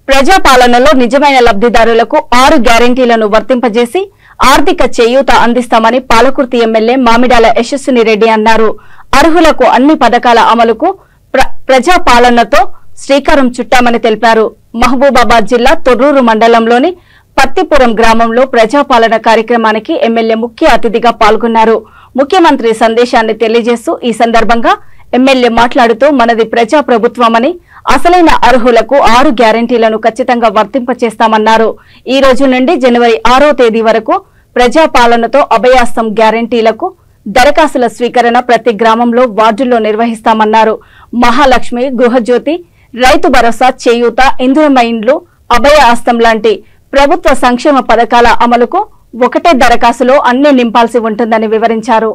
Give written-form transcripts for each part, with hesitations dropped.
ప్రజాపాలనలో నిజమైన లబ్ధిదారులకు 6 గ్యారెంటీలను వర్తింపజేసి ఆర్థిక చేయూత అందిస్తామని పాలకుర్తి ఎమ్మెల్యే మామిడాల యశస్విని రెడ్డి అన్నారు. అర్హులకు అన్ని పథకాల అమలుకు ప్రజాపాలనతో శ్రీకారం చుట్టామని తెలిపారు. మహబూబాబాద్ జిల్లా తొర్రూరు మండలంలోని పత్తిపురం గ్రామంలో ప్రజాపాలన కార్యక్రమానికి ఎమ్మెల్యే ముఖ్య అతిథిగా పాల్గొన్నారు. ముఖ్యమంత్రి సందేశాన్ని తెలియజేస్తూ ఈ సందర్భంగా ఎమ్మెల్యే మాట్లాడుతూ మనది ప్రజా ప్రభుత్వమని అసలైన అర్హులకు 6 గ్యారెంటీలను ఖచ్చితంగా వర్తింపచేస్తామన్నారు. ఈ రోజు నుండి జనవరి 6వ తేదీ వరకు ప్రజాపాలనతో అభయాస్తం గ్యారెంటీలకు దరఖాస్తుల స్వీకరణ ప్రతి గ్రామంలో వార్డుల్లో నిర్వహిస్తామన్నారు. మహాలక్ష్మి, గృహజ్యోతి, రైతు భరోసా, చేయూత, ఇందిరమ్మ ఇండ్లు, అభయ హస్తం లాంటి ప్రభుత్వ సంక్షేమ పథకాల అమలుకు ఒకటే దరఖాస్తులో అన్ని నింపాల్సి ఉంటుందని వివరించారు.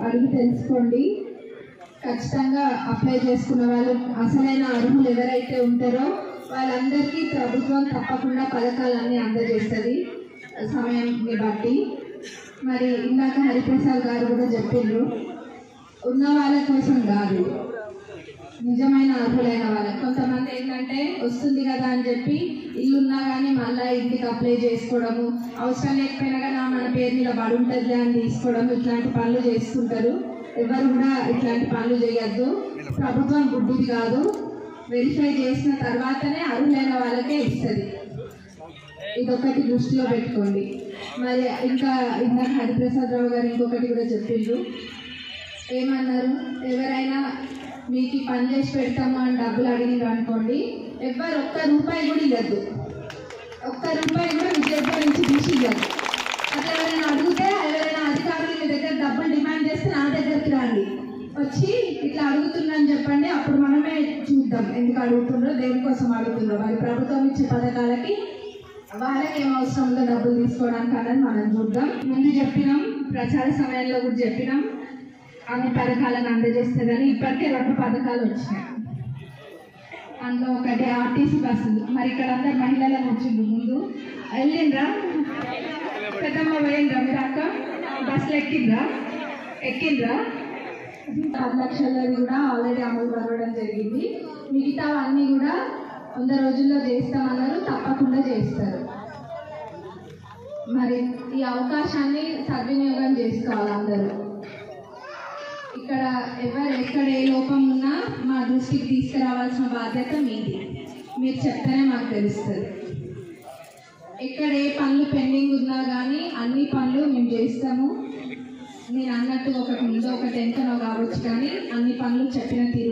అడిగి తెలుసుకోండి. ఖచ్చితంగా అప్లై చేసుకున్న వాళ్ళు అసలైన అర్హులు ఎవరైతే ఉంటారో వాళ్ళందరికీ ప్రభుత్వం తప్పకుండా పథకాలన్నీ అందజేస్తుంది సమయాన్ని బట్టి. మరి ఇందాక హరిప్రసాద్ గారు కూడా చెప్పిండ్రు, ఉన్న వాళ్ళ కోసం కాదు, నిజమైన అర్హులైన వాళ్ళకి. కొంతమంది ఏంటంటే వస్తుంది కదా అని చెప్పి ఇల్లు ఉన్నా కానీ మళ్ళీ ఇంటికి అప్లై చేసుకోవడము, అవసరం లేకపోయినా కానీ మన పేరు మీద పడి ఉంటుంది అని తీసుకోవడం, ఇట్లాంటి పనులు చేసుకుంటారు. ఎవరు కూడా ఇట్లాంటి పనులు చేయొద్దు. ప్రభుత్వం గుడ్డిది కాదు, వెరిఫై చేసిన తర్వాతనే అర్హులైన వాళ్ళకే ఇస్తుంది. ఇదొకటి దృష్టిలో పెట్టుకోండి. మరి ఇంకా ఇందాక హరిప్రసాద్ రావు గారు ఇంకొకటి కూడా చెప్పిండ్రు. ఏమన్నారు, ఎవరైనా మీకు పని చేసి పెడతాము అని డబ్బులు అడిగినారు అనుకోండి, ఎవరు ఒక్క రూపాయి కూడా ఇవ్వద్దు. ఒక్క రూపాయి కూడా మీ దగ్గర నుంచి తీసి ఇవ్వద్దు. అట్లా ఎవరైనా అడిగితే, ఎవరైనా అధికారులు మీ దగ్గర డబ్బులు డిమాండ్ చేస్తే నా దగ్గరికి రండి, వచ్చి ఇట్లా అడుగుతున్నాను చెప్పండి. అప్పుడు మనమే చూద్దాం ఎందుకు అడుగుతుండ్రో, దేనికోసం అడుగుతుండ్రో. మరి ప్రభుత్వం ఇచ్చే పథకాలకి వాళ్ళకి ఏం అవసరం ఉందో డబ్బులు తీసుకోవడానికి అన్నది మనం చూద్దాం. ముందు చెప్పినాం, ప్రచార సమయంలో కూడా చెప్పినాం అన్ని పథకాలను అందజేస్తుందని. ఇప్పటికే 2 పథకాలు వచ్చినాయి. అందులో ఒకటి ఆర్టీసీ బస్సులు. మరి ఇక్కడ అందరు మహిళలను వచ్చిండ్రు, ముందు వెళ్ళిండ్రా, పెద్దమ్మ పోయిండ్రా, మీరు అక్క బస్సులు ఎక్కిండ్రా? 10 లక్షలది కూడా ఆల్రెడీ అమలు పడడం జరిగింది. మిగతావన్నీ కూడా 100 రోజుల్లో చేస్తామన్నారు, తప్పకుండా చేస్తారు. మరి ఈ అవకాశాన్ని సద్వినియోగం చేసుకోవాలి అందరూ. ఇక్కడ ఎక్కడ ఏ లోపం ఉన్నా మా దృష్టికి తీసుకురావాల్సిన బాధ్యత మీది. మీరు చెప్తేనే మాకు తెలుస్తుంది. ఎక్కడ ఏ పనులు పెండింగ్ ఉన్నా కానీ అన్ని పనులు మేము చేస్తాము. నేను అన్నట్టు ఒకటి ముందు ఒకటి ఎంతనో కావచ్చు, కానీ అన్ని పనులు చెప్పిన తీరు